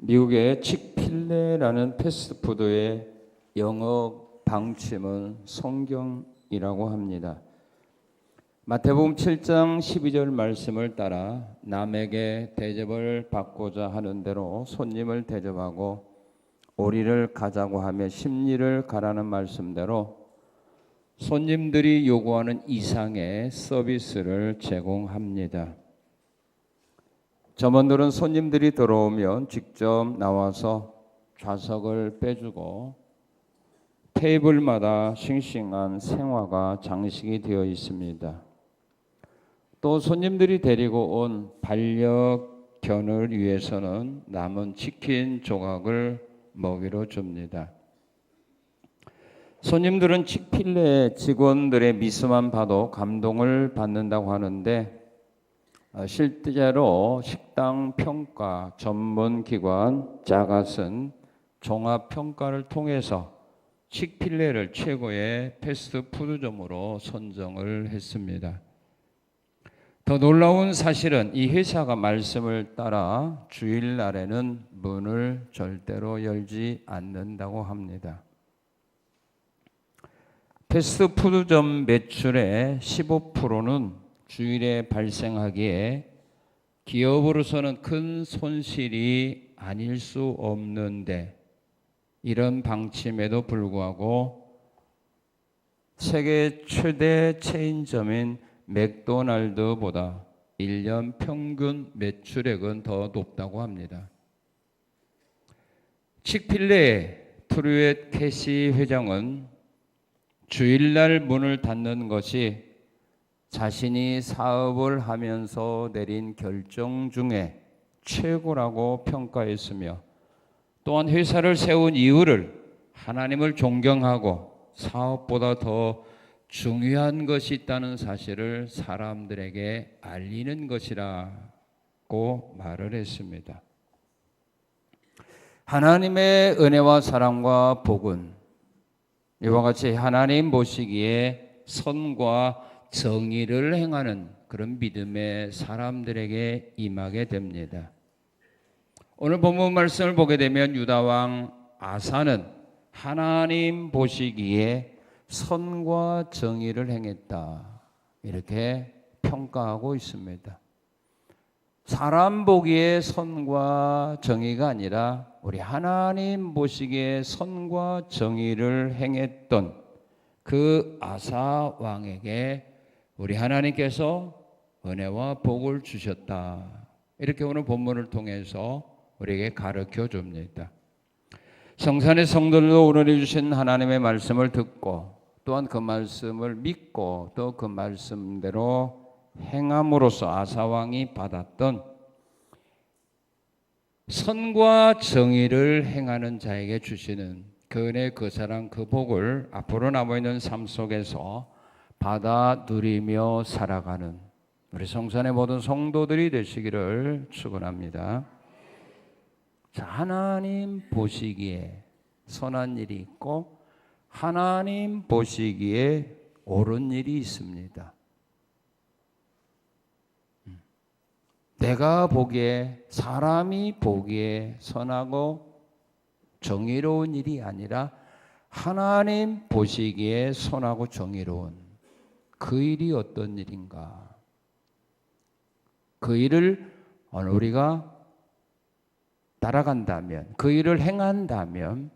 미국의 칙필레라는 패스트푸드의 영어 방침은 성경이라고 합니다. 마태복음 7장 12절 말씀을 따라 남에게 대접을 받고자 하는 대로 손님을 대접하고 오리를 가자고 하며 십리를 가라는 말씀대로 손님들이 요구하는 이상의 서비스를 제공합니다. 점원들은 손님들이 들어오면 직접 나와서 좌석을 빼주고 테이블마다 싱싱한 생화가 장식이 되어 있습니다. 또 손님들이 데리고 온 반려견을 위해서는 남은 치킨 조각을 먹이로 줍니다. 손님들은 칙필레 직원들의 미소만 봐도 감동을 받는다고 하는데 실제로 식당 평가 전문 기관 자갓은 종합 평가를 통해서 칙필레를 최고의 패스트푸드점으로 선정을 했습니다. 더 놀라운 사실은 이 회사가 말씀을 따라 주일날에는 문을 절대로 열지 않는다고 합니다. 패스트푸드점 매출의 15%는 주일에 발생하기에 기업으로서는 큰 손실이 아닐 수 없는데 이런 방침에도 불구하고 세계 최대 체인점인 맥도날드보다 1년 평균 매출액은 더 높다고 합니다. 칙필레의 트루엣 캐시 회장은 주일날 문을 닫는 것이 자신이 사업을 하면서 내린 결정 중에 최고라고 평가했으며 또한 회사를 세운 이유를 하나님을 존경하고 사업보다 더 중요한 것이 있다는 사실을 사람들에게 알리는 것이라고 말을 했습니다. 하나님의 은혜와 사랑과 복은 이와 같이 하나님 보시기에 선과 정의를 행하는 그런 믿음의 사람들에게 임하게 됩니다. 오늘 본문 말씀을 보게 되면 유다왕 아사는 하나님 보시기에 선과 정의를 행했다 이렇게 평가하고 있습니다. 사람 보기에 선과 정의가 아니라 우리 하나님 보시기에 선과 정의를 행했던 그 아사 왕에게 우리 하나님께서 은혜와 복을 주셨다. 이렇게 오늘 본문을 통해서 우리에게 가르쳐 줍니다. 성산의 성도들도 오늘 주신 하나님의 말씀을 듣고 또한 그 말씀을 믿고 또 그 말씀대로 행함으로써 아사왕이 받았던 선과 정의를 행하는 자에게 주시는 그 은혜, 그 사랑, 그 복을 앞으로 남아있는 삶 속에서 받아 누리며 살아가는 우리 성산의 모든 성도들이 되시기를 축원합니다. 자, 하나님 보시기에 선한 일이 있고 하나님 보시기에 옳은 일이 있습니다. 내가 보기에 사람이 보기에 선하고 정의로운 일이 아니라 하나님 보시기에 선하고 정의로운 그 일이 어떤 일인가? 그 일을 우리가 따라간다면 그 일을 행한다면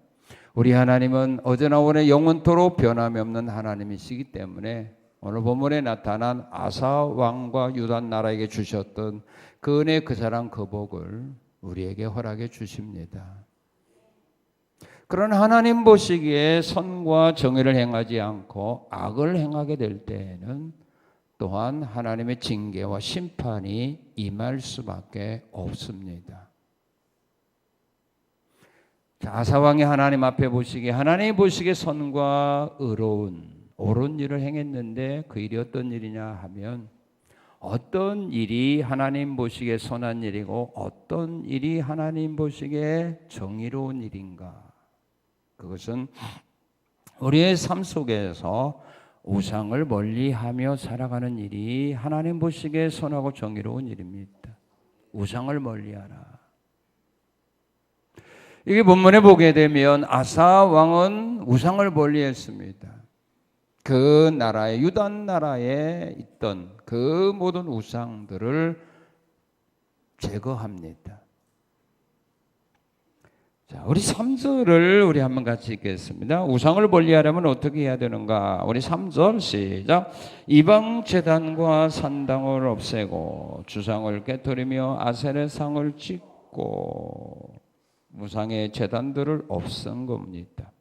우리 하나님은 어제나 오늘 영원토록 변함이 없는 하나님이시기 때문에 오늘 본문에 나타난 아사 왕과 유다 나라에게 주셨던 그 은혜, 그 사랑, 그 복을 우리에게 허락해 주십니다. 그런 하나님 보시기에 선과 정의를 행하지 않고 악을 행하게 될 때에는 또한 하나님의 징계와 심판이 임할 수밖에 없습니다. 아사왕이 하나님 앞에 보시기에 하나님 보시기에 선과 의로운 옳은 일을 행했는데 그 일이 어떤 일이냐 하면 어떤 일이 하나님 보시기에 선한 일이고 어떤 일이 하나님 보시기에 정의로운 일인가? 그것은 우리의 삶 속에서 우상을 멀리하며 살아가는 일이 하나님 보시기에 선하고 정의로운 일입니다. 우상을 멀리하라. 이게 본문에 보게 되면 아사 왕은 우상을 멀리했습니다. 그 나라에 유다 나라에 있던 그 모든 우상들을 제거합니다. 자, 우리 3절을 우리 한번 같이 읽겠습니다. 우상을 멀리하려면 어떻게 해야 되는가? 우리 3절 시작. 이방 제단과 산당을 없애고 주상을 깨뜨리며 아세레 상을 찍고 우상의 제단들을 없앤 겁니다.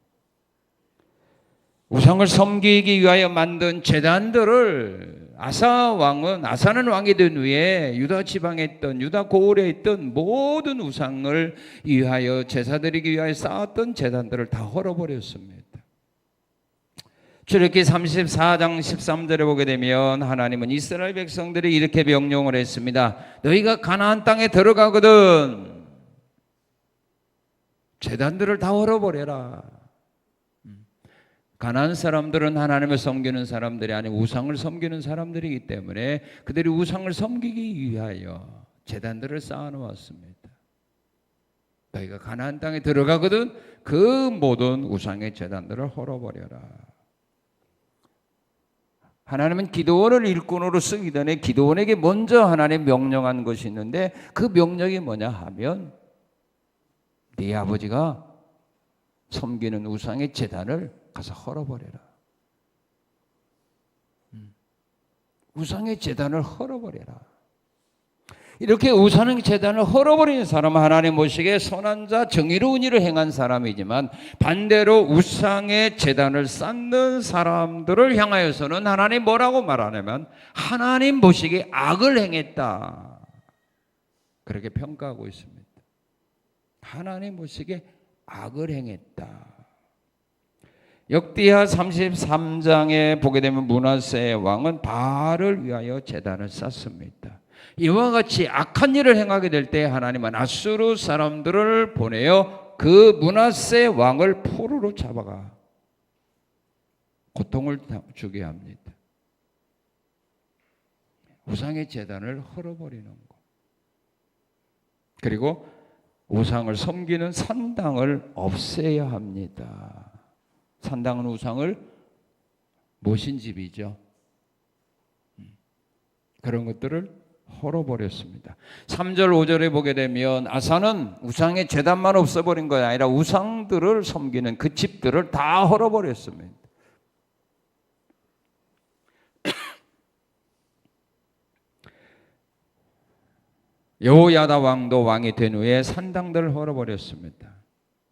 우상을 섬기기 위하여 만든 제단들을 아사는 왕이 된 후에 유다 지방에 있던 유다 고을에 있던 모든 우상을 위하여 제사 드리기 위하여 쌓았던 제단들을 다 헐어버렸습니다. 출애굽기 34장 13절에 보게 되면 하나님은 이스라엘 백성들이 이렇게 명령을 했습니다. 너희가 가나안 땅에 들어가거든 제단들을 다 헐어버려라. 가나안 사람들은 하나님을 섬기는 사람들이 아니고 우상을 섬기는 사람들이기 때문에 그들이 우상을 섬기기 위하여 제단들을 쌓아놓았습니다. 너희가 가나안 땅에 들어가거든 그 모든 우상의 제단들을 헐어버려라. 하나님은 기드온을 일꾼으로 쓰기 전에 기드온에게 먼저 하나님 명령한 것이 있는데 그 명령이 뭐냐 하면 네 아버지가 섬기는 우상의 제단을 가서 헐어버려라. 우상의 제단을 헐어버려라. 이렇게 우상의 제단을 헐어버리는 사람은 하나님 보시기에 선한 자 정의로운 일을 행한 사람이지만 반대로 우상의 제단을 쌓는 사람들을 향하여서는 하나님 뭐라고 말하냐면 하나님 보시기에 악을 행했다. 그렇게 평가하고 있습니다. 하나님 보시기에 악을 행했다. 역대하 33장에 보게 되면 므낫세 왕은 바알을 위하여 제단을 쌓습니다. 이와 같이 악한 일을 행하게 될 때 하나님은 아수르 사람들을 보내어 그 므낫세 왕을 포로로 잡아가 고통을 주게 합니다. 우상의 제단을 헐어버리는 것. 그리고 우상을 섬기는 산당을 없애야 합니다. 산당은 우상을 모신 집이죠. 그런 것들을 헐어버렸습니다. 3절 5절에 보게 되면 아사는 우상의 제단만 없애버린 것이 아니라 우상들을 섬기는 그 집들을 다 헐어버렸습니다. 여호야다 왕도 왕이 된 후에 산당들을 헐어버렸습니다.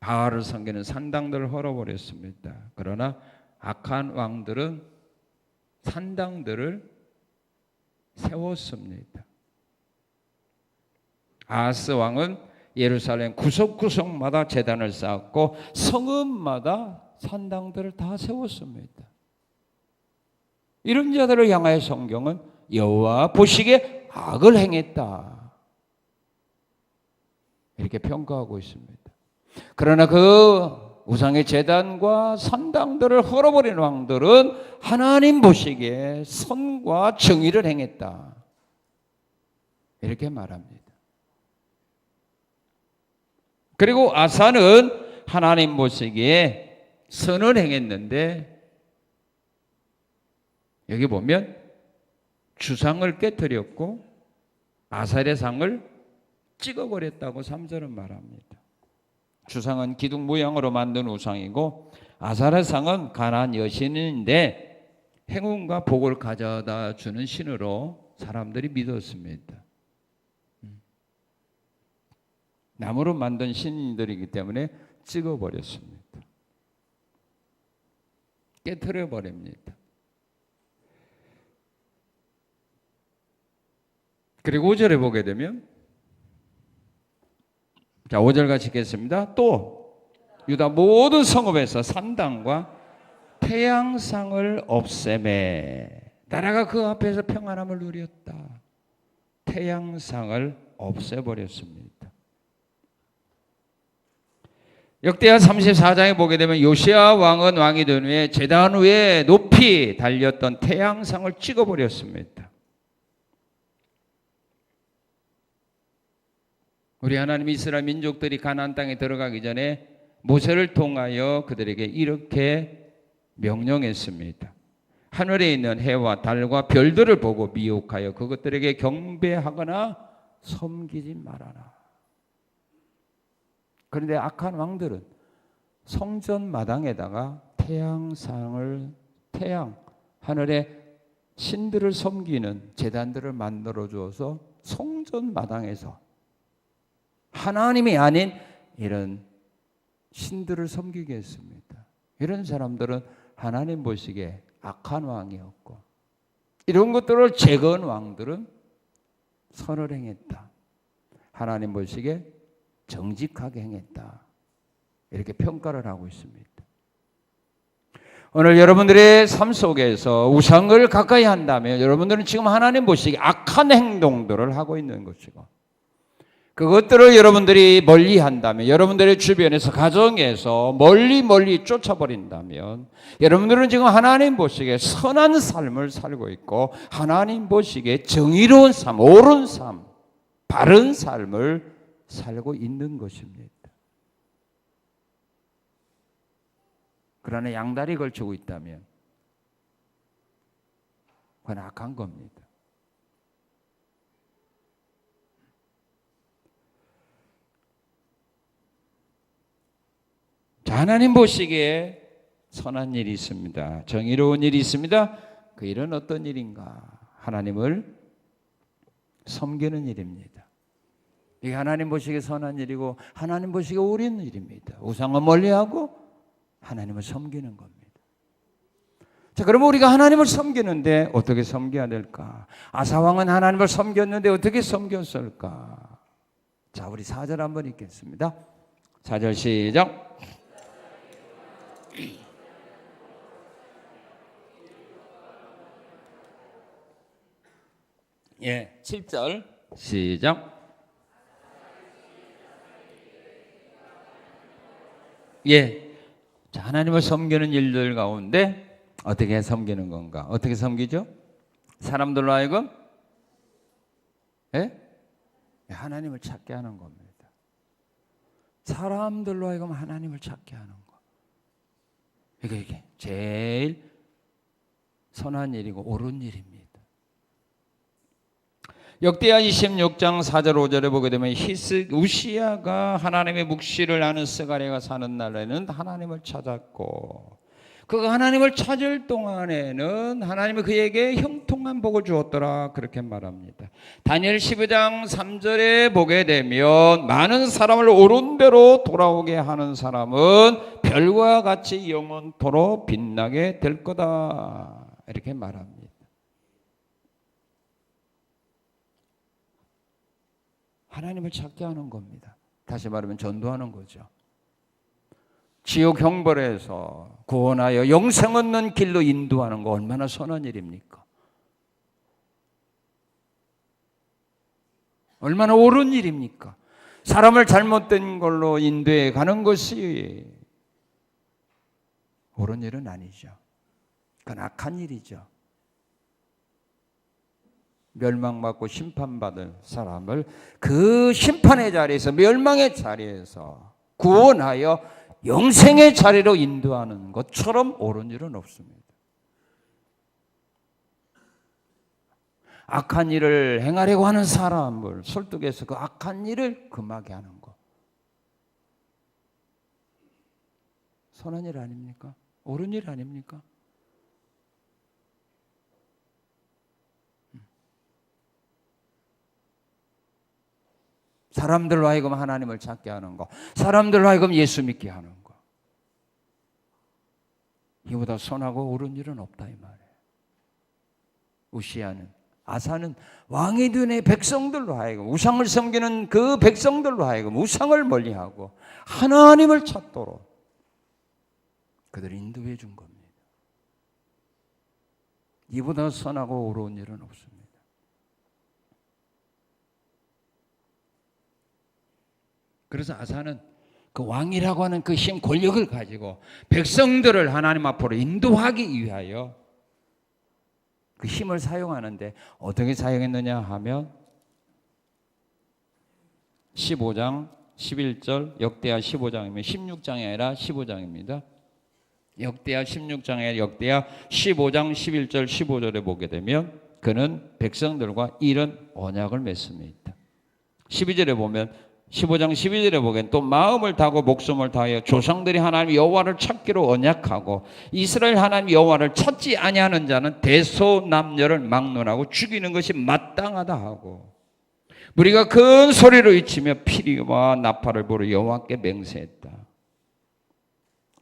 바알을 섬기는 산당들을 헐어버렸습니다. 그러나 악한 왕들은 산당들을 세웠습니다. 아하스 왕은 예루살렘 구석구석마다 제단을 쌓았고 성읍마다 산당들을 다 세웠습니다. 이런 자들을 향하여 성경은 여호와 보시기에 악을 행했다 이렇게 평가하고 있습니다. 그러나 그 우상의 제단과 산당들을 헐어버린 왕들은 하나님 보시기에 선과 정의를 행했다 이렇게 말합니다. 그리고 아사는 하나님 보시기에 선을 행했는데 여기 보면 주상을 깨뜨렸고 아사의 상을 찍어버렸다고 3절은 말합니다. 주상은 기둥 모양으로 만든 우상이고 아사의 상은 가나안 여신인데 행운과 복을 가져다 주는 신으로 사람들이 믿었습니다. 나무로 만든 신들이기 때문에 찍어버렸습니다. 깨트려 버립니다. 그리고 5절에 보게 되면 자 5절 같이 읽겠습니다. 또 유다 모든 성읍에서 산당과 태양상을 없애매 나라가 그 앞에서 평안함을 누렸다. 태양상을 없애버렸습니다. 역대하 34장에 보게 되면 요시야 왕은 왕이 된 후에 제단 위에 높이 달렸던 태양상을 찍어버렸습니다. 우리 하나님 이스라엘 민족들이 가나안 땅에 들어가기 전에 모세를 통하여 그들에게 이렇게 명령했습니다. 하늘에 있는 해와 달과 별들을 보고 미혹하여 그것들에게 경배하거나 섬기지 말아라. 그런데 악한 왕들은 성전 마당에다가 하늘의 신들을 섬기는 제단들을 만들어 주어서 성전 마당에서 하나님이 아닌 이런 신들을 섬기게 했습니다. 이런 사람들은 하나님 보시기에 악한 왕이었고, 이런 것들을 제거한 왕들은 선을 행했다. 하나님 보시기에 정직하게 행했다. 이렇게 평가를 하고 있습니다. 오늘 여러분들의 삶 속에서 우상을 가까이 한다면 여러분들은 지금 하나님 보시기에 악한 행동들을 하고 있는 것이고, 그것들을 여러분들이 멀리 한다면, 여러분들의 주변에서 가정에서 멀리 쫓아버린다면 여러분들은 지금 하나님 보시기에 선한 삶을 살고 있고, 하나님 보시기에 정의로운 삶, 옳은 삶, 바른 삶을 살고 있는 것입니다. 그러나 양다리 걸치고 있다면 그건 악한 겁니다. 자, 하나님 보시기에 선한 일이 있습니다. 정의로운 일이 있습니다. 그 일은 어떤 일인가? 하나님을 섬기는 일입니다. 이게 하나님 보시기에 선한 일이고 하나님 보시기에 옳은 일입니다. 우상을 멀리하고 하나님을 섬기는 겁니다. 자, 그러면 우리가 하나님을 섬기는데 어떻게 섬겨야 될까? 아사왕은 하나님을 섬겼는데 어떻게 섬겼을까? 자, 우리 4절 한번 읽겠습니다. 4절 시작. 예, 7절 시작. 예, 자, 하나님을 섬기는 일들 가운데 어떻게 섬기는 건가? 어떻게 섬기죠? 사람들로 하여금 하나님을 찾게 하는 겁니다. 사람들로 하여금 하나님을 찾게 하는 거. 이게 제일 선한 일이고 옳은 일입니다. 역대하 26장 4절 5절에 보게 되면 우시야가 하나님의 묵시를 아는 스가랴가 사는 날에는 하나님을 찾았고, 그 하나님을 찾을 동안에는 하나님이 그에게 형통한 복을 주었더라, 그렇게 말합니다. 다니엘 15장 3절에 보게 되면 많은 사람을 옳은 대로 돌아오게 하는 사람은 별과 같이 영원토록 빛나게 될 거다, 이렇게 말합니다. 하나님을 찾게 하는 겁니다. 다시 말하면 전도하는 거죠. 지옥 형벌에서 구원하여 영생 얻는 길로 인도하는 거 얼마나 선한 일입니까? 얼마나 옳은 일입니까? 사람을 잘못된 걸로 인도해 가는 것이 옳은 일은 아니죠. 그건 악한 일이죠. 멸망받고 심판받을 사람을 그 심판의 자리에서, 멸망의 자리에서 구원하여 영생의 자리로 인도하는 것처럼 옳은 일은 없습니다. 악한 일을 행하려고 하는 사람을 설득해서 그 악한 일을 금하게 하는 것, 선한 일 아닙니까? 옳은 일 아닙니까? 사람들로 하여금 하나님을 찾게 하는 거, 사람들로 하여금 예수 믿게 하는 거, 이보다 선하고 옳은 일은 없다, 이 말이에요. 우시야는, 아사는 왕이 된 백성들로 하여금, 우상을 섬기는 그 백성들로 하여금 우상을 멀리하고 하나님을 찾도록 그들을 인도해 준 겁니다. 이보다 선하고 옳은 일은 없습니다. 그래서 아사는 그 왕이라고 하는 그 힘, 권력을 가지고 백성들을 하나님 앞으로 인도하기 위하여 그 힘을 사용하는데 어떻게 사용했느냐 하면 15장 11절, 역대하 15장이면 16장이 아니라 15장입니다. 역대하 16장에 역대하 15장 11절 15절에 보게 되면 그는 백성들과 이런 언약을 맺습니다. 12절에 보면 15장 12절에 보기엔 또 마음을 다하고 목숨을 다하여 조상들이 하나님 여호와를 찾기로 언약하고 이스라엘 하나님 여호와를 찾지 아니하는 자는 대소남녀를 막론하고 죽이는 것이 마땅하다 하고 우리가 큰 소리로 외치며 피리와 나팔을 부르 여호와께 맹세했다.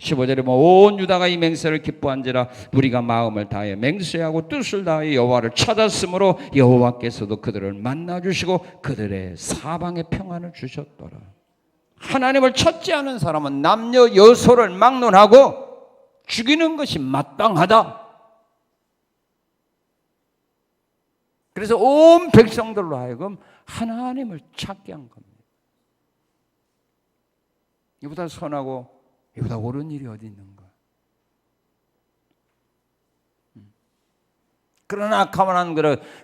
15절에 온 유다가 이 맹세를 기뻐한지라 우리가 마음을 다하여 맹세하고 뜻을 다하여 여호와를 찾았으므로 여호와께서도 그들을 만나주시고 그들의 사방에 평안을 주셨더라. 하나님을 찾지 않은 사람은 남녀 여소를 막론하고 죽이는 것이 마땅하다. 그래서 온 백성들로 하여금 하나님을 찾게 한 겁니다. 이보다 선하고 이보다 옳은 일이 어디 있는가? 그러나 가만한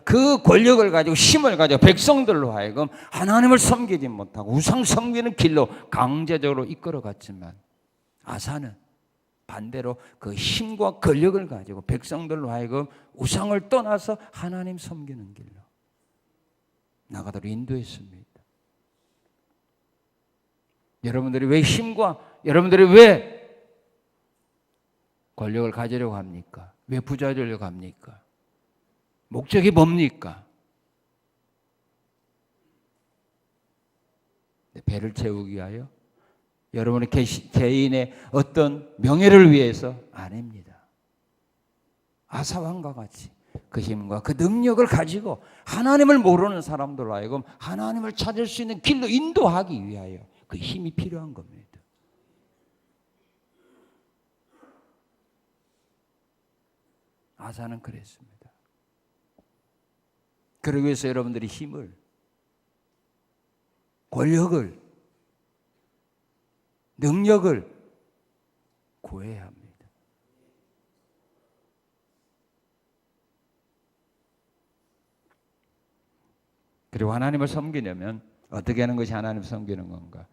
그 권력을 가지고 힘을 가지고 백성들로 하여금 하나님을 섬기지 못하고 우상 섬기는 길로 강제적으로 이끌어갔지만 아사는 반대로 그 힘과 권력을 가지고 백성들로 하여금 우상을 떠나서 하나님 섬기는 길로 나가도록 인도했습니다. 여러분들이 왜 여러분들이 왜 권력을 가지려고 합니까? 왜 부자 되려고 합니까? 목적이 뭡니까? 배를 채우기 위하여? 여러분의 개인의 어떤 명예를 위해서? 아닙니다. 아사왕과 같이 그 힘과 그 능력을 가지고 하나님을 모르는 사람들로 하여금 하나님을 찾을 수 있는 길로 인도하기 위하여 그 힘이 필요한 겁니다. 아사는 그랬습니다. 그러기 위해서 여러분들이 힘을, 권력을, 능력을 구해야 합니다. 그리고 하나님을 섬기려면 어떻게 하는 것이 하나님을 섬기는 건가?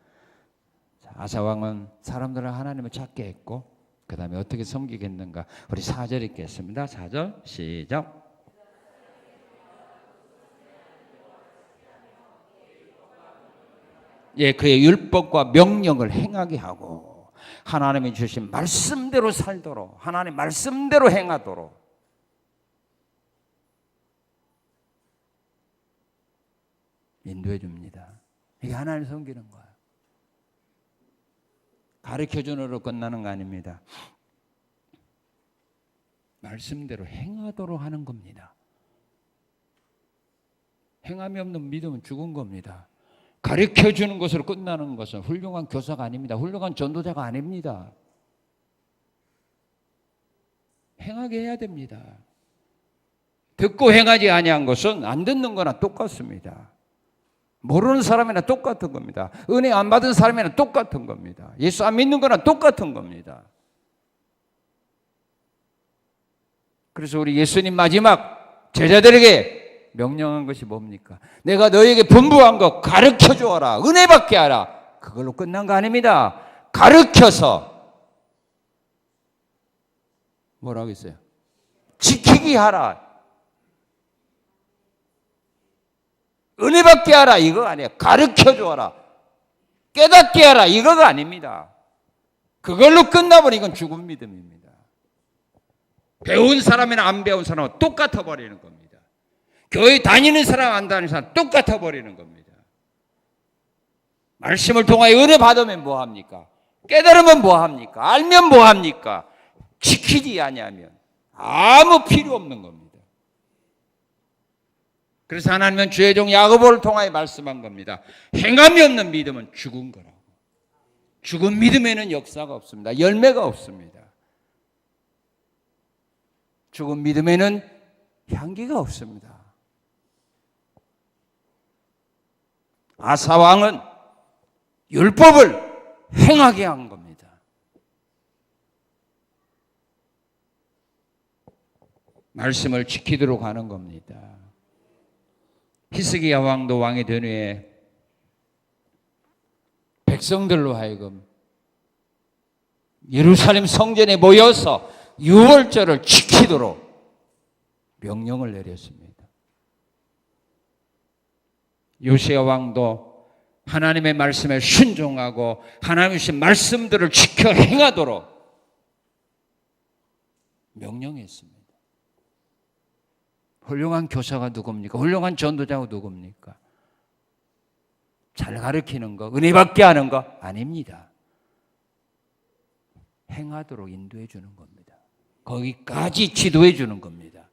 아사왕은 사람들은 하나님을 찾게 했고 그 다음에 어떻게 섬기겠는가? 우리 4절 읽겠습니다. 4절 시작. 예, 그의 율법과 명령을 행하게 하고 하나님이 주신 말씀대로 살도록 하나님 말씀대로 행하도록 인도해 줍니다. 이게 하나님 섬기는 거예요. 가르쳐주느로 끝나는 거 아닙니다. 말씀대로 행하도록 하는 겁니다. 행함이 없는 믿음은 죽은 겁니다. 가르쳐주는 것으로 끝나는 것은 훌륭한 교사가 아닙니다. 훌륭한 전도자가 아닙니다. 행하게 해야 됩니다. 듣고 행하지 아니한 것은 안 듣는 거나 똑같습니다. 모르는 사람이나 똑같은 겁니다. 은혜 안 받은 사람이나 똑같은 겁니다. 예수 안 믿는 거나 똑같은 겁니다. 그래서 우리 예수님 마지막 제자들에게 명령한 것이 뭡니까? 내가 너에게 분부한 것 가르쳐 주어라. 은혜 받게 하라. 그걸로 끝난 거 아닙니다. 가르쳐서 뭐라고 했어요? 지키게 하라. 은혜 받게 하라 이거 아니에요. 가르쳐 주어라. 깨닫게 하라 이거가 아닙니다. 그걸로 끝나버리면 이건 죽은 믿음입니다. 배운 사람이나 안 배운 사람은 똑같아 버리는 겁니다. 교회 다니는 사람 안 다니는 사람 똑같아 버리는 겁니다. 말씀을 통하여 은혜 받으면 뭐합니까? 깨달으면 뭐합니까? 알면 뭐합니까? 지키지 아니하면 아무 필요 없는 겁니다. 그래서 하나님은 주의 종 야고보를 통하여 말씀한 겁니다. 행함이 없는 믿음은 죽은 거라고. 죽은 믿음에는 역사가 없습니다. 열매가 없습니다. 죽은 믿음에는 향기가 없습니다. 아사 왕은 율법을 행하게 한 겁니다. 말씀을 지키도록 하는 겁니다. 히스기야 왕도 왕이 된 후에 백성들로 하여금 예루살렘 성전에 모여서 유월절을 지키도록 명령을 내렸습니다. 요시야 왕도 하나님의 말씀에 순종하고 하나님의 주신 말씀들을 지켜 행하도록 명령했습니다. 훌륭한 교사가 누굽니까? 훌륭한 전도자가 누굽니까? 잘 가르치는 거, 은혜 받게 하는 거 아닙니다. 행하도록 인도해 주는 겁니다. 거기까지 지도해 주는 겁니다.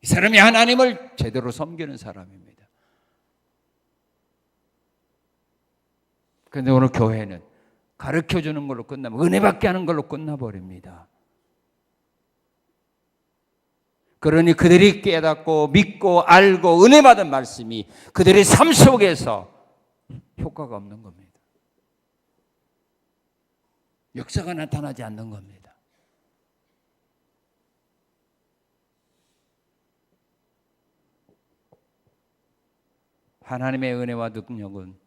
이 사람이 하나님을 제대로 섬기는 사람입니다. 그런데 오늘 교회는 가르쳐 주는 걸로 끝나면 은혜 받게 하는 걸로 끝나버립니다. 그러니 그들이 깨닫고 믿고 알고 은혜 받은 말씀이 그들의 삶 속에서 효과가 없는 겁니다. 역사가 나타나지 않는 겁니다. 하나님의 은혜와 능력은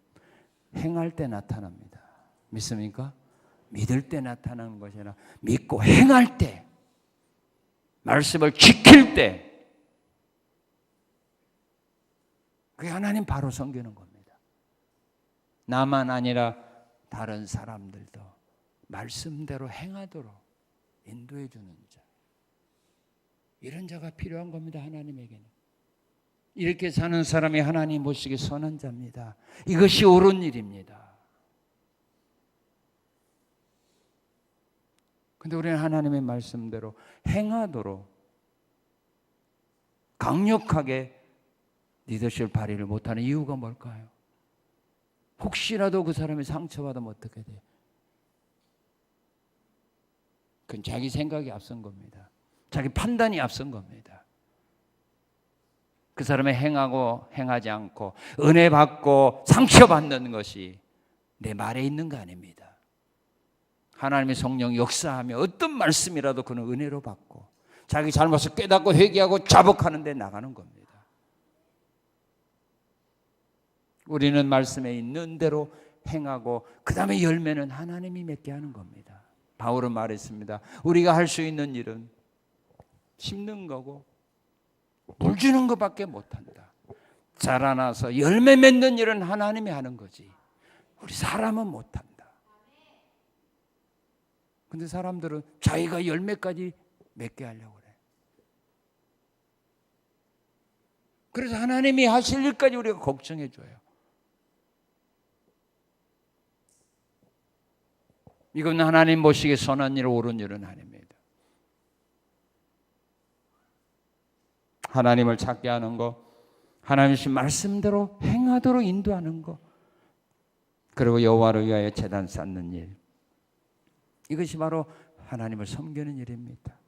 행할 때 나타납니다. 믿습니까? 믿을 때 나타나는 것이 아니라 믿고 행할 때, 말씀을 지킬 때, 그게 하나님 바로 섬기는 겁니다. 나만 아니라 다른 사람들도 말씀대로 행하도록 인도해 주는 자, 이런 자가 필요한 겁니다. 하나님에게는 이렇게 사는 사람이 하나님 보시기에 선한 자입니다. 이것이 옳은 일입니다. 그런데 우리는 하나님의 말씀대로 행하도록 강력하게 리더십 발휘를 못하는 이유가 뭘까요? 혹시라도 그 사람이 상처받으면 어떻게 돼요? 그건 자기 생각이 앞선 겁니다. 자기 판단이 앞선 겁니다. 그 사람의 행하고 행하지 않고 은혜 받고 상처받는 것이 내 말에 있는 거 아닙니다. 하나님의 성령이 역사하며 어떤 말씀이라도 그는 은혜로 받고 자기 잘못을 깨닫고 회개하고 자복하는 데 나가는 겁니다. 우리는 말씀에 있는 대로 행하고 그 다음에 열매는 하나님이 맺게 하는 겁니다. 바울은 말했습니다. 우리가 할 수 있는 일은 심는 거고 물 주는 것밖에 못한다. 자라나서 열매 맺는 일은 하나님이 하는 거지 우리 사람은 못한다. 근데 사람들은 자기가 열매까지 맺게 하려고 그래. 그래서 하나님이 하실 일까지 우리가 걱정해 줘요. 이건 하나님 보시기에 선한 일, 옳은 일은 아닙니다. 하나님을 찾게 하는 거, 하나님의 말씀대로 행하도록 인도하는 거, 그리고 여호와를 위하여 제단 쌓는 일, 이것이 바로 하나님을 섬기는 일입니다.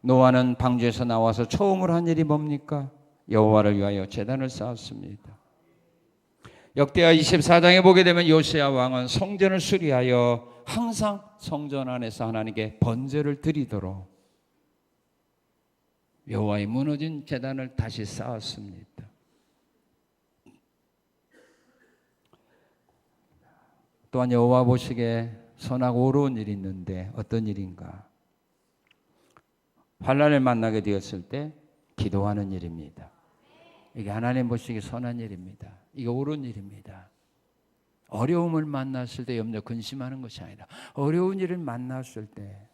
노아는 방주에서 나와서 처음으로 한 일이 뭡니까? 여호와를 위하여 제단을 쌓았습니다. 역대하 24장에 보게 되면 요시야 왕은 성전을 수리하여 항상 성전 안에서 하나님께 번제를 드리도록 여호와의 무너진 제단을 다시 쌓았습니다. 또한 여호와 보시기에 선하고 옳은 일이 있는데 어떤 일인가? 환난을 만나게 되었을 때 기도하는 일입니다. 이게 하나님 보시기에 선한 일입니다. 이게 옳은 일입니다. 어려움을 만났을 때 염려 근심하는 것이 아니라 어려운 일을 만났을 때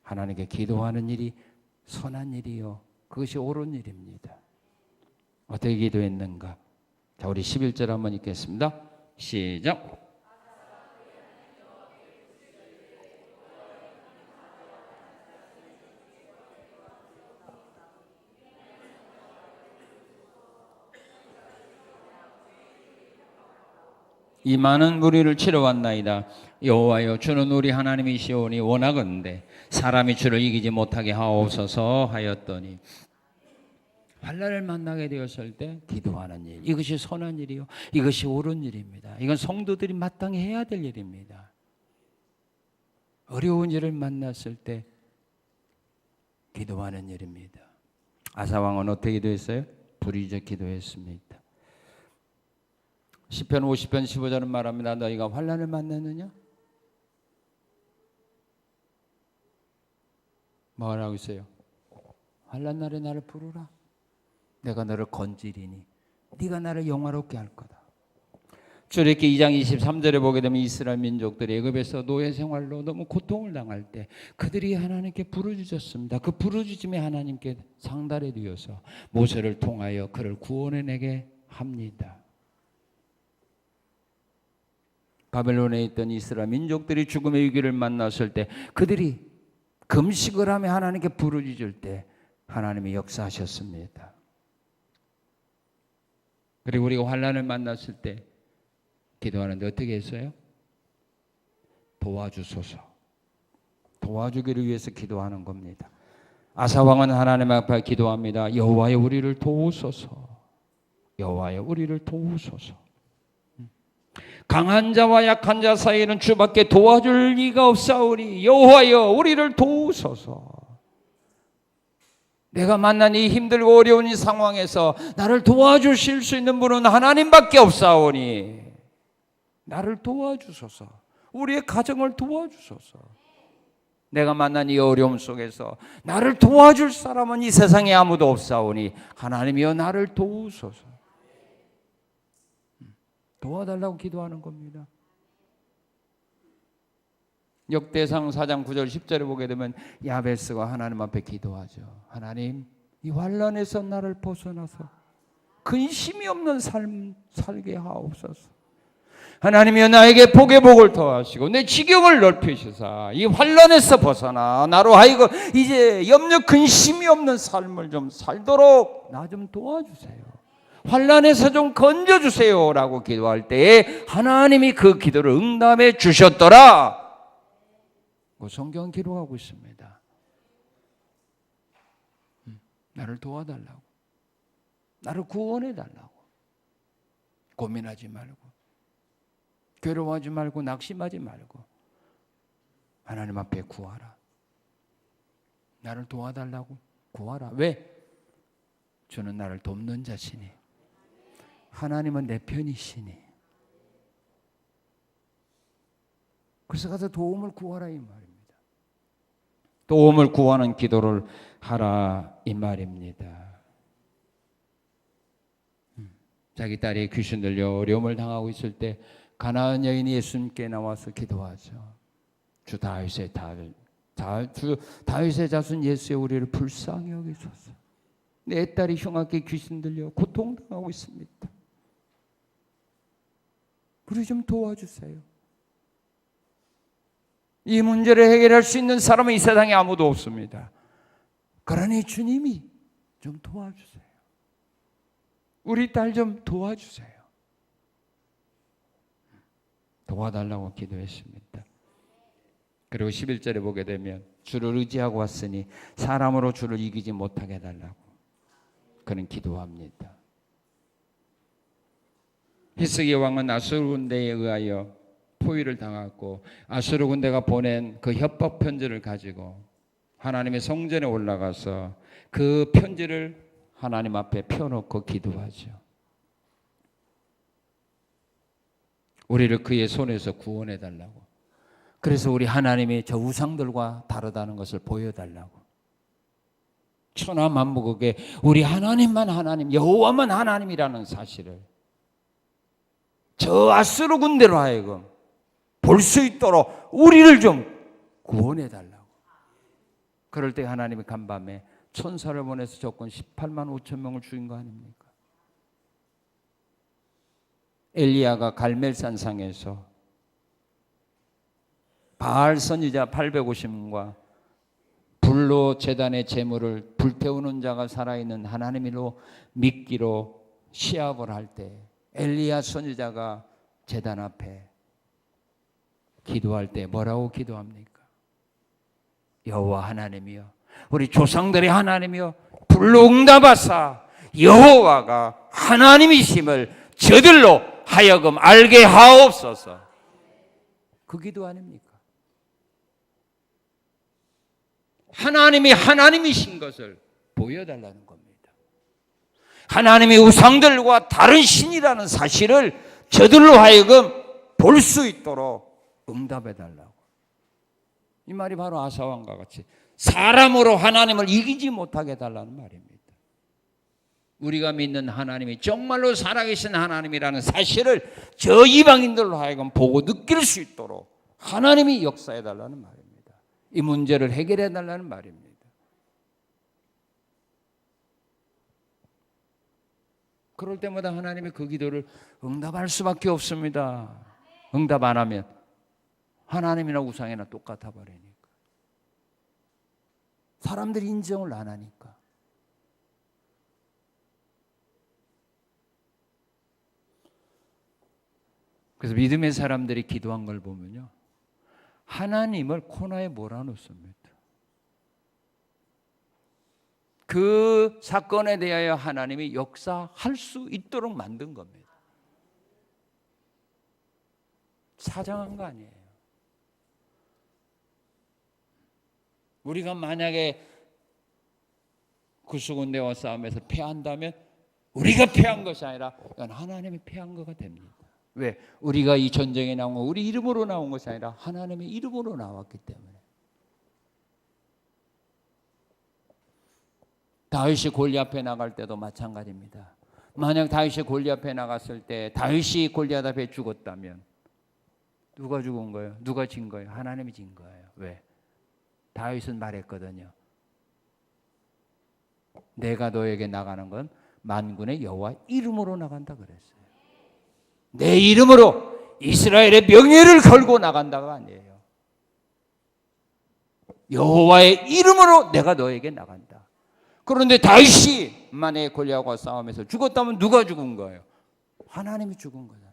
하나님께 기도하는 일이 선한 일이요, 그것이 옳은 일입니다. 어떻게 기도했는가? 자, 우리 11절 한번 읽겠습니다. 시작. 이 많은 무리를 치러 왔나이다. 여호와여, 주는 우리 하나님이시오니 원하건대 사람이 주를 이기지 못하게 하옵소서 하였더니, 환난을 만나게 되었을 때 기도하는 일, 이것이 선한 일이요, 이것이 옳은 일입니다. 이건 성도들이 마땅히 해야 될 일입니다. 어려운 일을 만났을 때 기도하는 일입니다. 아사 왕은 어떻게 기도했어요? 부르짖어 기도했습니다. 시편 50편 15절은 말합니다. 너희가 환난을 만났느냐? 뭐라고 있어요? 환난 날에 나를 부르라. 내가 너를 건지리니 네가 나를 영화롭게 할 거다. 출애굽기 2장 23절에 보게 되면 이스라엘 민족들이 애굽에서 노예 생활로 너무 고통을 당할 때 그들이 하나님께 부르짖었습니다. 그 부르짖음이 하나님께 상달이 되어서 모세를 통하여 그를 구원해내게 합니다. 바벨론에 있던 이스라엘 민족들이 죽음의 위기를 만났을 때 그들이 금식을 하며 하나님께 부르짖을 때 하나님이 역사하셨습니다. 그리고 우리가 환난을 만났을 때 기도하는데 어떻게 했어요? 도와주소서. 도와주기를 위해서 기도하는 겁니다. 아사 왕은 하나님 앞에 기도합니다. 여호와여 우리를 도우소서. 여호와여 우리를 도우소서. 강한 자와 약한 자 사이에는 주밖에 도와줄 리가 없사오니 여호와여 우리를 도우소서. 내가 만난 이 힘들고 어려운 이 상황에서 나를 도와주실 수 있는 분은 하나님밖에 없사오니 나를 도와주소서. 우리의 가정을 도와주소서. 내가 만난 이 어려움 속에서 나를 도와줄 사람은 이 세상에 아무도 없사오니 하나님이여 나를 도우소서. 도와달라고 기도하는 겁니다. 역대상 4장 9절 10절에 보게 되면 야베스가 하나님 앞에 기도하죠. 하나님 이 환난에서 나를 벗어나서 근심이 없는 삶 살게 하옵소서. 하나님이여 나에게 복의 복을 더하시고 내 지경을 넓히시사 이 환난에서 벗어나 나로 하여금 이제 염려 근심이 없는 삶을 좀 살도록 나 좀 도와주세요. 환난에서 좀 건져주세요 라고 기도할 때에 하나님이 그 기도를 응답해 주셨더라. 그 성경은 기록하고 있습니다. 나를 도와달라고, 나를 구원해달라고. 고민하지 말고, 괴로워하지 말고, 낙심하지 말고 하나님 앞에 구하라. 나를 도와달라고 구하라. 왜? 주는 나를 돕는 자시니 하나님은 내 편이시니. 그래서 가서 도움을 구하라 이 말입니다. 도움을 구하는 기도를 하라 이 말입니다. 자기 딸이 귀신 들려 어려움을 당하고 있을 때 가나안 여인이 예수님께 나와서 기도하죠. 주 다윗의 자손 예수의 우리를 불쌍히 여기소서. 내 딸이 흉악하게 귀신 들려 고통당하고 있습니다. 우리 좀 도와주세요. 이 문제를 해결할 수 있는 사람은 이 세상에 아무도 없습니다. 그러니 주님이 좀 도와주세요. 우리 딸 좀 도와주세요. 도와달라고 기도했습니다. 그리고 11절에 보게 되면 주를 의지하고 왔으니 사람으로 주를 이기지 못하게 해달라고 그는 기도합니다. 히스기야 왕은 아수르 군대에 의하여 포위를 당했고 아수르 군대가 보낸 그 협박 편지를 가지고 하나님의 성전에 올라가서 그 편지를 하나님 앞에 펴놓고 기도하죠. 우리를 그의 손에서 구원해 달라고. 그래서 우리 하나님이 저 우상들과 다르다는 것을 보여달라고. 천하만국에 우리 하나님만 하나님, 여호와만 하나님이라는 사실을 저 아수르 군대로 하여금 볼 수 있도록 우리를 좀 구원해 달라고. 그럴 때 하나님이 간밤에 천사를 보내서 적군 18만 5천 명을 죽인 거 아닙니까? 엘리야가 갈멜산 상에서 바알 선지자 850명과 불로 제단의 제물을 불태우는 자가 살아있는 하나님으로 믿기로 시합을 할 때 엘리야 선지자가 제단 앞에 기도할 때 뭐라고 기도합니까? 여호와 하나님이여, 우리 조상들의 하나님이여, 불로 응답하사 여호와가 하나님이심을 저들로 하여금 알게 하옵소서. 그 기도 아닙니까? 하나님이 하나님이신 것을 보여달라는 겁니다. 하나님이 우상들과 다른 신이라는 사실을 저들로 하여금 볼 수 있도록 응답해 달라고. 이 말이 바로 아사왕과 같이 사람으로 하나님을 이기지 못하게 해달라는 말입니다. 우리가 믿는 하나님이 정말로 살아계신 하나님이라는 사실을 저 이방인들로 하여금 보고 느낄 수 있도록 하나님이 역사해 달라는 말입니다. 이 문제를 해결해 달라는 말입니다. 그럴 때마다 하나님이 그 기도를 응답할 수밖에 없습니다. 응답 안 하면 하나님이나 우상이나 똑같아 버리니까. 사람들이 인정을 안 하니까. 그래서 믿음의 사람들이 기도한 걸 보면요, 하나님을 코너에 몰아놓습니다. 그 사건에 대하여 하나님이 역사할 수 있도록 만든 겁니다. 사정한 거 아니에요. 우리가 만약에 구수군대와 싸움에서 패한다면 우리가 패한 것이 아니라 이건 하나님이 패한 거가 됩니다. 왜? 우리가 이 전쟁에 나온 건 우리 이름으로 나온 것이 아니라 하나님의 이름으로 나왔기 때문에. 다윗이 골리앗 앞에 나갈 때도 마찬가지입니다. 만약 다윗이 골리앗 앞에 나갔을 때 다윗이 골리앗 앞에 죽었다면 누가 죽은 거예요? 누가 진 거예요? 하나님이 진 거예요. 왜? 다윗은 말했거든요. 내가 너에게 나가는 건 만군의 여호와 이름으로 나간다 그랬어요. 내 이름으로 이스라엘의 명예를 걸고 나간다가 아니에요. 여호와의 이름으로 내가 너에게 나간다. 그런데 다윗이 만약에 골리앗과 싸움에서 죽었다면 누가 죽은 거예요? 하나님이 죽은 거잖아요.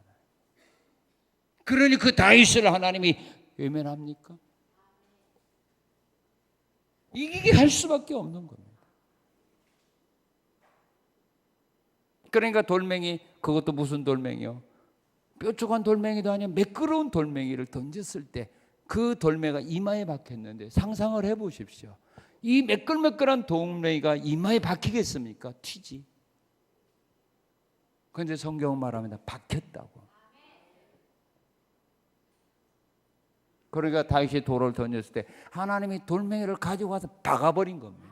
그러니 그 다윗을 하나님이 외면합니까? 이기게 할 수밖에 없는 겁니다. 그러니까 돌멩이, 그것도 무슨 돌멩이요? 뾰족한 돌멩이도 아니야. 매끄러운 돌멩이를 던졌을 때 그 돌멩이가 이마에 박혔는데 상상을 해보십시오. 이 매끌매끌한 돌멩이가 이마에 박히겠습니까? 튀지. 그런데 성경은 말합니다. 박혔다고. 그러니까 다윗이 돌을 던졌을 때 하나님이 돌멩이를 가지고 와서 박아버린 겁니다.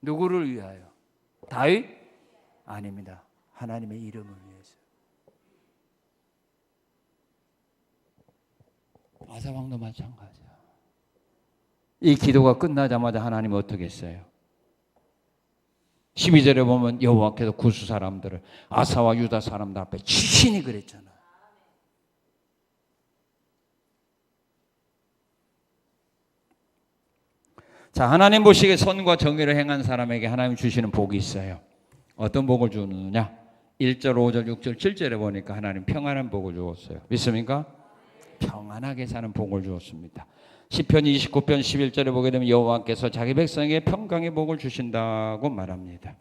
누구를 위하여? 다윗? 아닙니다. 하나님의 이름을 위해서. 아사왕도 마찬가지야. 이 기도가 끝나자마자 하나님은 어떻게 했어요? 12절에 보면 여호와께서 구스 사람들을 아사와 유다 사람들 앞에 치신이 그랬잖아. 자, 하나님 보시기에 선과 정의를 행한 사람에게 하나님 주시는 복이 있어요. 어떤 복을 주느냐? 1절, 5절, 6절, 7절에 보니까 하나님 평안한 복을 주었어요. 믿습니까? 평안하게 사는 복을 주었습니다. 시편 29편 11절에 보게 되면 여호와께서 자기 백성에게 평강의 복을 주신다고 말합니다.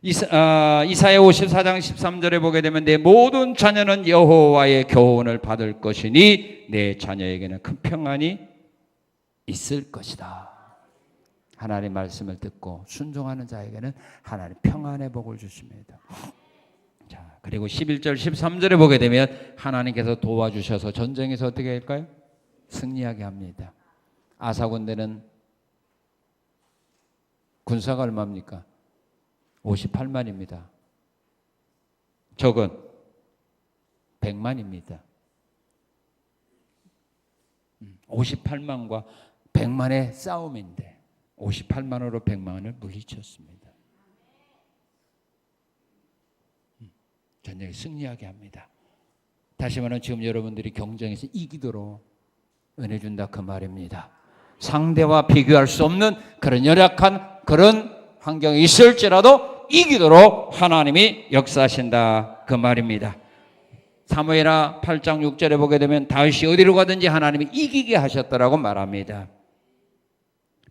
이사야 54장 13절에 보게 되면 내 모든 자녀는 여호와의 교훈을 받을 것이니 내 자녀에게는 큰 평안이 있을 것이다. 하나님 말씀을 듣고 순종하는 자에게는 하나님 평안의 복을 주십니다. 자, 그리고 11절 13절에 보게 되면 하나님께서 도와주셔서 전쟁에서 어떻게 할까요? 승리하게 합니다. 아사 군대는 군사가 얼마입니까? 58만입니다. 적은 100만입니다. 58만과 100만의 싸움인데 58만으로 100만을 물리쳤습니다. 전쟁에 승리하게 합니다. 다시 말하면 지금 여러분들이 경쟁에서 이기도록 은혜 준다 그 말입니다. 상대와 비교할 수 없는 그런 열악한 그런 환경이 있을지라도 이기도록 하나님이 역사하신다 그 말입니다. 사무엘하 8장 6절에 보게 되면 다윗이 어디로 가든지 하나님이 이기게 하셨다라고 말합니다.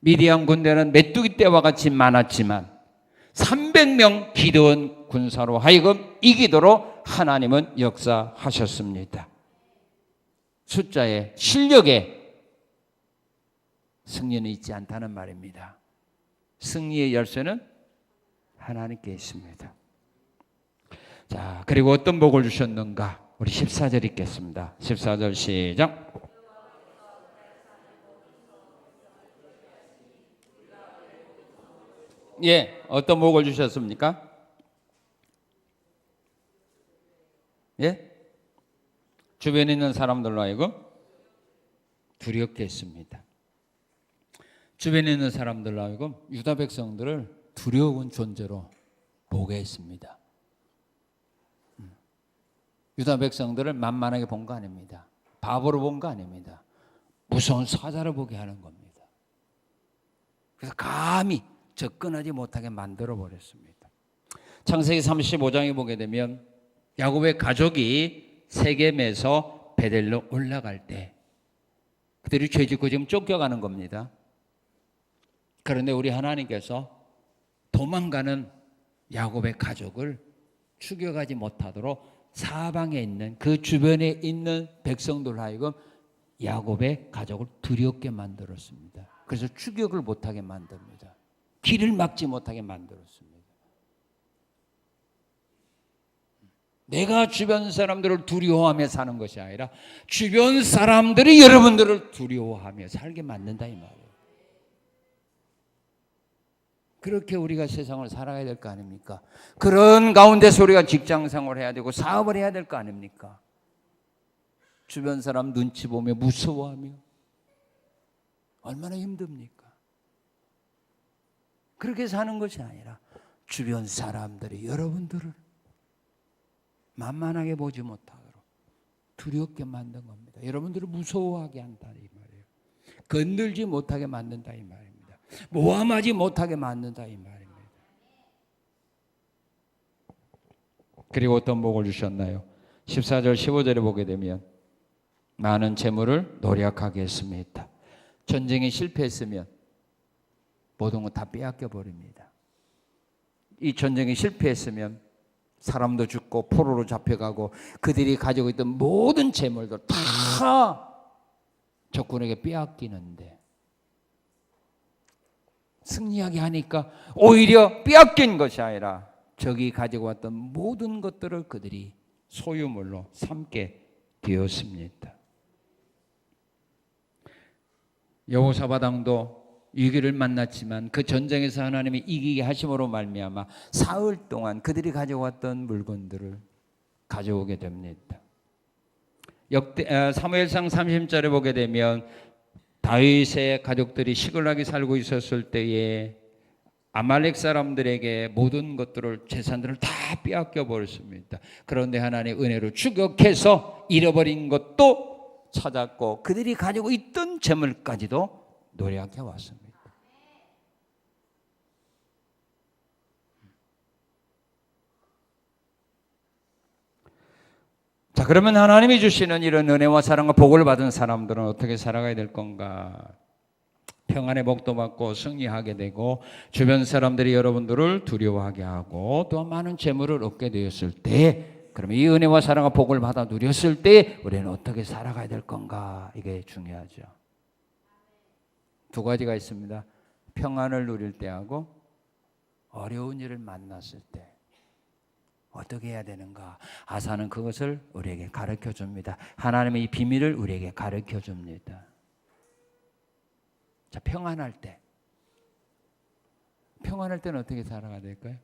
미디안 군대는 메뚜기 떼와 같이 많았지만 300명 기드온 군사로 하여금 이기도록 하나님은 역사하셨습니다. 숫자에 실력에 승리는 있지 않다는 말입니다. 승리의 열쇠는 하나님께 있습니다. 자, 그리고 어떤 복을 주셨는가? 우리 14절 읽겠습니다. 14절 시작. 예, 어떤 복을 주셨습니까? 예? 주변에 있는 사람들로 하여금 두렵게 했습니다. 주변에 있는 사람들로 하여금 유다 백성들을 두려운 존재로 보게 했습니다. 유다 백성들을 만만하게 본 거 아닙니다. 바보로 본 거 아닙니다. 무서운 사자로 보게 하는 겁니다. 그래서 감히 접근하지 못하게 만들어 버렸습니다. 창세기 35장에 보게 되면 야곱의 가족이 세겜에서 베델로 올라갈 때 그들이 죄짓고 지금 쫓겨가는 겁니다. 그런데 우리 하나님께서 도망가는 야곱의 가족을 추격하지 못하도록 사방에 있는 그 주변에 있는 백성들 하여금 야곱의 가족을 두렵게 만들었습니다. 그래서 추격을 못하게 만듭니다. 길을 막지 못하게 만들었습니다. 내가 주변 사람들을 두려워하며 사는 것이 아니라 주변 사람들이 여러분들을 두려워하며 살게 만든다 이 말이에요. 그렇게 우리가 세상을 살아야 될 거 아닙니까? 그런 가운데서 우리가 직장 생활을 해야 되고 사업을 해야 될 거 아닙니까? 주변 사람 눈치 보며 무서워하며 얼마나 힘듭니까? 그렇게 사는 것이 아니라 주변 사람들이 여러분들을 만만하게 보지 못하도록 두렵게 만든 겁니다. 여러분들을 무서워하게 한다 이 말이에요. 건들지 못하게 만든다 이 말입니다. 모함하지 못하게 만든다 이 말입니다. 그리고 어떤 복을 주셨나요? 14절 15절에 보게 되면 많은 재물을 노력하게 했습니다. 전쟁에 실패했으면 모든 거 다 빼앗겨 버립니다. 이 전쟁에 실패했으면 사람도 죽고 포로로 잡혀가고 그들이 가지고 있던 모든 재물도 다 적군에게 빼앗기는데 승리하게 하니까 오히려 빼앗긴 것이 아니라 적이 가지고 왔던 모든 것들을 그들이 소유물로 삼게 되었습니다. 여호사밧 왕도 위기를 만났지만 그 전쟁에서 하나님이 이기게 하심으로 말미암아 사흘 동안 그들이 가지고 왔던 물건들을 가져오게 됩니다. 사무엘상 30절에 보게 되면 다윗의 가족들이 시글락에 살고 있었을 때에 아말렉 사람들에게 모든 것들을 재산들을 다 빼앗겨 버렸습니다. 그런데 하나님의 은혜로 추격해서 잃어버린 것도 찾았고 그들이 가지고 있던 재물까지도 노래하게 왔습니다. 자, 그러면 하나님이 주시는 이런 은혜와 사랑과 복을 받은 사람들은 어떻게 살아가야 될 건가? 평안의 복도 받고 승리하게 되고 주변 사람들이 여러분들을 두려워하게 하고 또 많은 재물을 얻게 되었을 때 그러면 이 은혜와 사랑과 복을 받아 누렸을 때 우리는 어떻게 살아가야 될 건가? 이게 중요하죠. 두 가지가 있습니다. 평안을 누릴 때하고 어려운 일을 만났을 때 어떻게 해야 되는가? 아사는 그것을 우리에게 가르쳐 줍니다. 하나님의 이 비밀을 우리에게 가르쳐 줍니다. 자, 평안할 때는 어떻게 살아가야 될까요?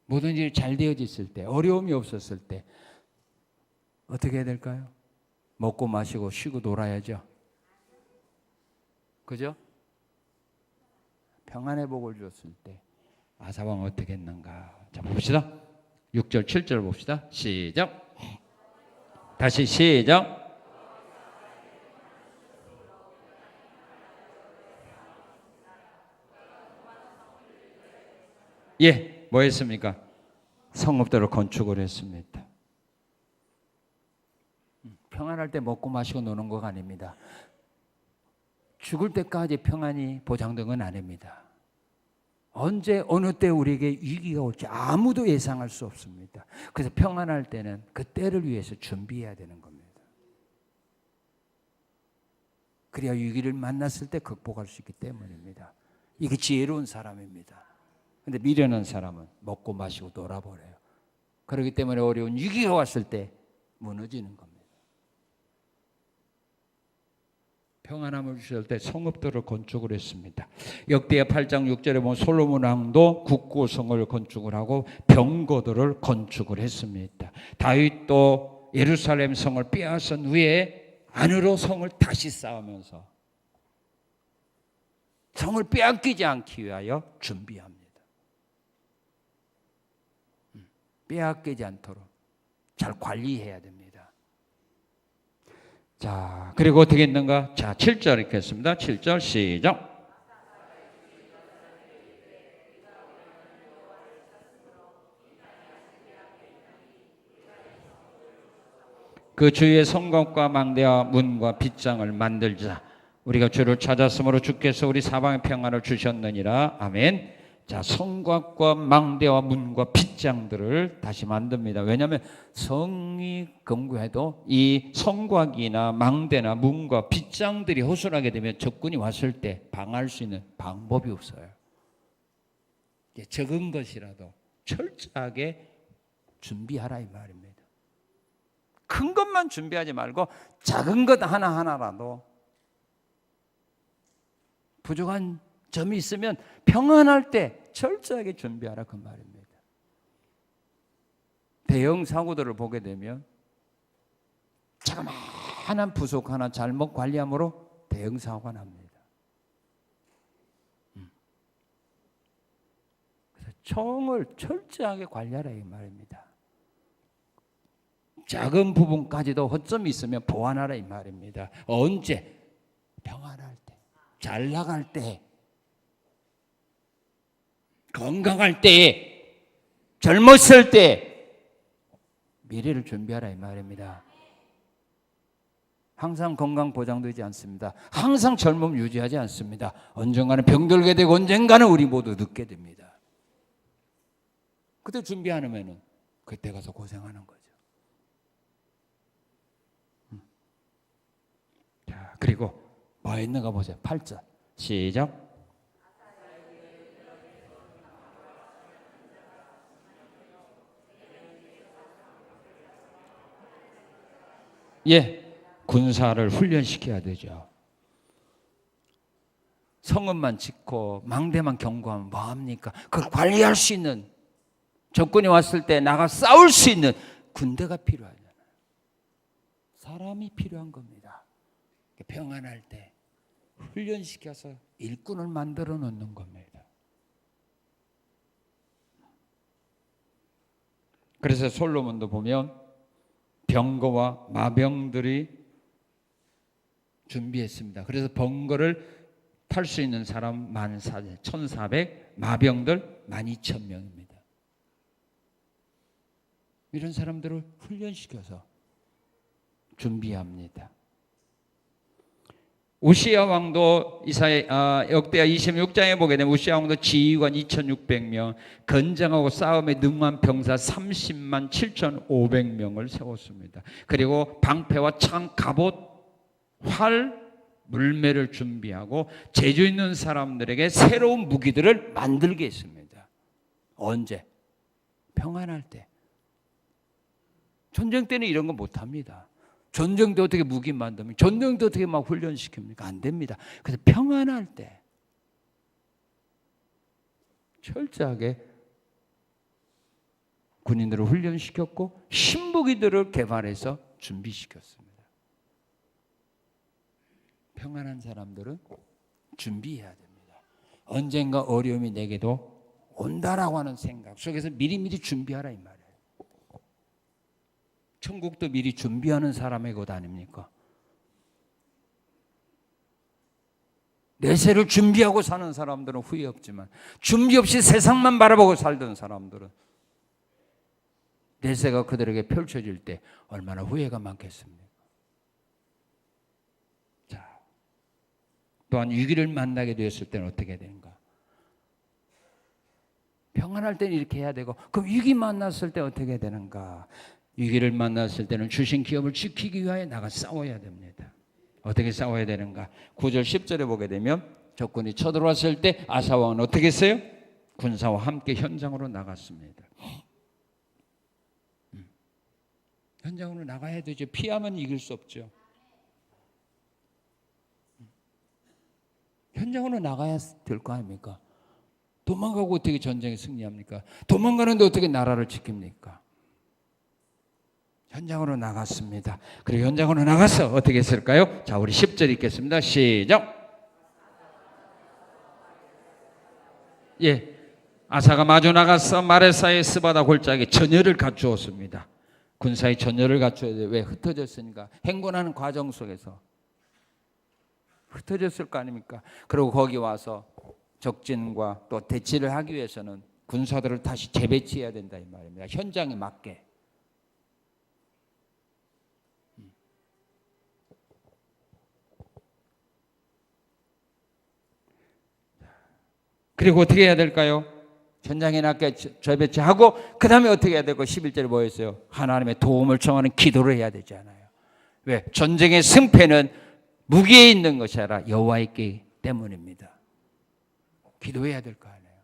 모든 일이 잘 되어졌을 때, 어려움이 없었을 때 어떻게 해야 될까요? 먹고 마시고 쉬고 놀아야죠. 그죠? 평안의 복을 줬을 때 아사왕 어떻게 했는가? 자, 봅시다. 6절 7절 봅시다. 시작. 다시 시작. 예, 뭐 했습니까? 성읍들을 건축을 했습니다. 평안할 때 먹고 마시고 노는 거 아닙니다. 죽을 때까지 평안이 보장된 건 아닙니다. 언제 어느 때 우리에게 위기가 올지 아무도 예상할 수 없습니다. 그래서 평안할 때는 그 때를 위해서 준비해야 되는 겁니다. 그래야 위기를 만났을 때 극복할 수 있기 때문입니다. 이게 지혜로운 사람입니다. 근데 미련한 사람은 먹고 마시고 놀아버려요. 그렇기 때문에 어려운 위기가 왔을 때 무너지는 겁니다. 평안함을 주실 때 성읍들을 건축을 했습니다. 역대하 8장 6절에 보면 솔로몬 왕도 국고성을 건축을 하고 병거들을 건축을 했습니다. 다윗도 예루살렘 성을 빼앗은 후에 안으로 성을 다시 쌓으면서 성을 빼앗기지 않기 위하여 준비합니다. 빼앗기지 않도록 잘 관리해야 됩니다. 자, 그리고 어떻게 했는가? 자, 7절 읽겠습니다. 7절 시작. 그 주의 성곽과 망대와 문과 빗장을 만들자. 우리가 주를 찾았으므로 주께서 우리 사방에 평안을 주셨느니라. 아멘. 자, 성곽과 망대와 문과 빗장들을 다시 만듭니다. 왜냐하면 성이 견고해도 이 성곽이나 망대나 문과 빗장들이 허술하게 되면 적군이 왔을 때 방어할 수 있는 방법이 없어요. 적은 것이라도 철저하게 준비하라 이 말입니다. 큰 것만 준비하지 말고 작은 것 하나하나라도 부족한 점이 있으면 평안할 때 철저하게 준비하라 그 말입니다. 대형 사고들을 보게 되면 자그마한 부속 하나 잘못 관리함으로 대형 사고가 납니다. 그래서 총을 철저하게 관리하라 이 말입니다. 작은 부분까지도 허점이 있으면 보완하라 이 말입니다. 언제? 평안할 때, 잘 나갈 때, 건강할 때, 젊었을 때 미래를 준비하라 이 말입니다. 항상 건강 보장되지 않습니다. 항상 젊음 유지하지 않습니다. 언젠가는 병들게 되고 언젠가는 우리 모두 늙게 됩니다. 그때 준비 안 하면은 그때 가서 고생하는 거죠. 자, 그리고 뭐 있는가 보세요. 8절 시작. 예, 군사를 훈련시켜야 되죠. 성읍만 짓고 망대만 견고하면 뭐합니까? 그걸 관리할 수 있는, 적군이 왔을 때 나가 싸울 수 있는 군대가 필요하잖아요. 사람이 필요한 겁니다. 평안할 때 훈련시켜서 일꾼을 만들어 놓는 겁니다. 그래서 솔로몬도 보면 병거와 마병들이 준비했습니다. 그래서 병거를 탈 수 있는 사람 14,400, 마병들 12,000명입니다. 이런 사람들을 훈련시켜서 준비합니다. 우시야 왕도 역대하 26장에 보게 되면 우시야 왕도 지휘관 2,600명, 건장하고 싸움에 능한 병사 30만 7,500명을 세웠습니다. 그리고 방패와 창, 갑옷, 활, 물매를 준비하고 재주 있는 사람들에게 새로운 무기들을 만들게 했습니다. 언제? 평안할 때. 전쟁 때는 이런 거 못합니다. 전쟁 때 어떻게 무기 만듭니까? 전쟁 때 어떻게 막 훈련시킵니까? 안 됩니다. 그래서 평안할 때 철저하게 군인들을 훈련시켰고 신무기들을 개발해서 준비시켰습니다. 평안한 사람들은 준비해야 됩니다. 언젠가 어려움이 내게도 온다라고 하는 생각 속에서 미리미리 준비하라 이 말이에요. 천국도 미리 준비하는 사람의 것 아닙니까? 내세를 준비하고 사는 사람들은 후회 없지만 준비 없이 세상만 바라보고 살던 사람들은 내세가 그들에게 펼쳐질 때 얼마나 후회가 많겠습니까? 자, 또한 위기를 만나게 되었을 때는 어떻게 되는가? 평안할 때는 이렇게 해야 되고 그 위기 만났을 때 어떻게 되는가? 위기를 만났을 때는 주신 기업을 지키기 위하여 나가 싸워야 됩니다. 어떻게 싸워야 되는가? 9절 10절에 보게 되면 적군이 쳐들어왔을 때 아사 왕은 어떻게 했어요? 군사와 함께 현장으로 나갔습니다. 현장으로 나가야 되죠. 피하면 이길 수 없죠. 현장으로 나가야 될 거 아닙니까? 도망가고 어떻게 전쟁에 승리합니까? 도망가는데 어떻게 나라를 지킵니까? 현장으로 나갔습니다. 그리고 현장으로 나가서 어떻게 했을까요? 자, 우리 10절 읽겠습니다. 시작. 예, 아사가 마주 나가서 마레사의 스바다 골짜기에 전열을 갖추었습니다. 군사의 전열을 갖춰야 돼요. 왜? 흩어졌으니까. 행군하는 과정 속에서 흩어졌을 거 아닙니까? 그리고 거기 와서 적진과 또 대치를 하기 위해서는 군사들을 다시 재배치해야 된다 이 말입니다. 현장에 맞게. 그리고 어떻게 해야 될까요? 현장에 맞게 재배치하고 그 다음에 어떻게 해야 되고 11절에 뭐였어요? 하나님의 도움을 청하는 기도를 해야 되잖아요. 왜? 전쟁의 승패는 무기에 있는 것이 아니라 여호와에 있기 때문입니다. 기도해야 될 거 아니에요.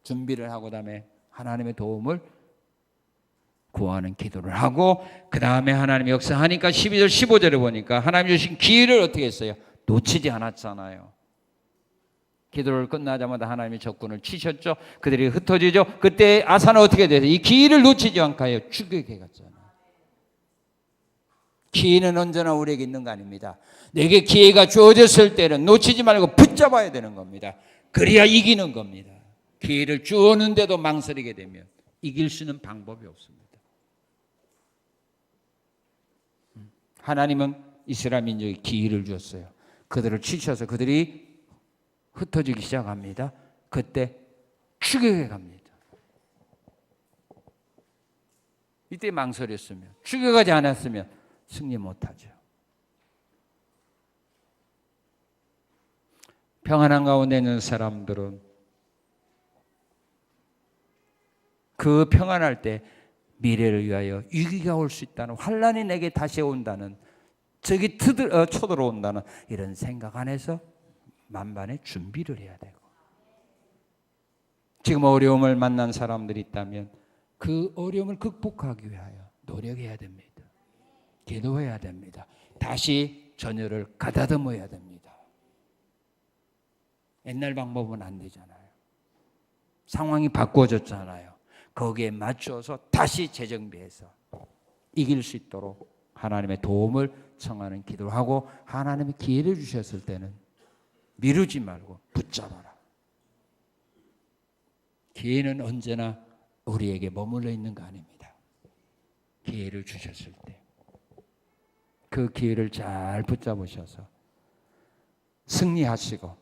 준비를 하고 그다음에 하나님의 도움을 구하는 기도를 하고 그 다음에 하나님이 역사하니까 12절 15절에 보니까 하나님 주신 기회를 어떻게 했어요? 놓치지 않았잖아요. 기도를 끝나자마자 하나님이 적군을 치셨죠. 그들이 흩어지죠. 그때 아사는 어떻게 돼요? 이 기회를 놓치지 않고 추격해 갔잖아요. 기회는 언제나 우리에게 있는 거 아닙니다. 내게 기회가 주어졌을 때는 놓치지 말고 붙잡아야 되는 겁니다. 그래야 이기는 겁니다. 기회를 주었는데도 망설이게 되면 이길 수 있는 방법이 없습니다. 하나님은 이스라엘 민족에 기회를 주었어요. 그들을 치셔서 그들이 흩어지기 시작합니다. 그때 추격해 갑니다. 이때 망설였으면, 추격하지 않았으면 승리 못하죠. 평안한 가운데 있는 사람들은 그 평안할 때 미래를 위하여 위기가 올 수 있다는, 환난이 내게 다시 온다는, 적이 쳐들어온다는 이런 생각 안에서 만반의 준비를 해야 되고, 지금 어려움을 만난 사람들이 있다면 그 어려움을 극복하기 위하여 노력해야 됩니다. 기도해야 됩니다. 다시 전열을 가다듬어야 됩니다. 옛날 방법은 안 되잖아요. 상황이 바꿔졌잖아요. 거기에 맞춰서 다시 재정비해서 이길 수 있도록 하나님의 도움을 청하는 기도를 하고, 하나님의 기회를 주셨을 때는 미루지 말고 붙잡아라. 기회는 언제나 우리에게 머물러 있는 거 아닙니다. 기회를 주셨을 때 그 기회를 잘 붙잡으셔서 승리하시고,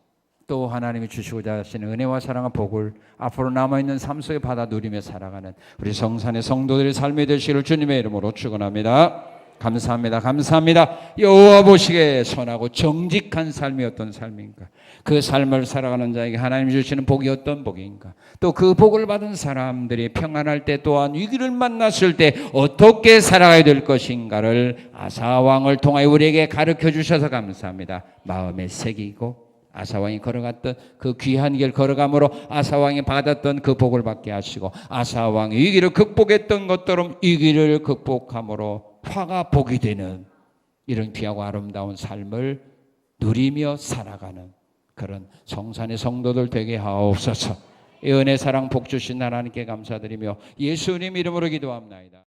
또 하나님이 주시고자 하시는 은혜와 사랑과 복을 앞으로 남아있는 삶 속에 받아 누리며 살아가는 우리 성산의 성도들의 삶이 되시기를 주님의 이름으로 축원합니다. 감사합니다. 감사합니다. 여호와 보시기에 선하고 정직한 삶이 어떤 삶인가, 그 삶을 살아가는 자에게 하나님 주시는 복이 어떤 복인가, 또 그 복을 받은 사람들이 평안할 때 또한 위기를 만났을 때 어떻게 살아가야 될 것인가를 아사왕을 통하여 우리에게 가르쳐 주셔서 감사합니다. 마음에 새기고 아사왕이 걸어갔던 그 귀한 길 걸어감으로 아사왕이 받았던 그 복을 받게 하시고, 아사왕이 위기를 극복했던 것처럼 위기를 극복함으로 화가 복이 되는 이런 귀하고 아름다운 삶을 누리며 살아가는 그런 성산의 성도들 되게 하옵소서. 이 은혜 사랑 복 주신 하나님께 감사드리며 예수님 이름으로 기도합나이다.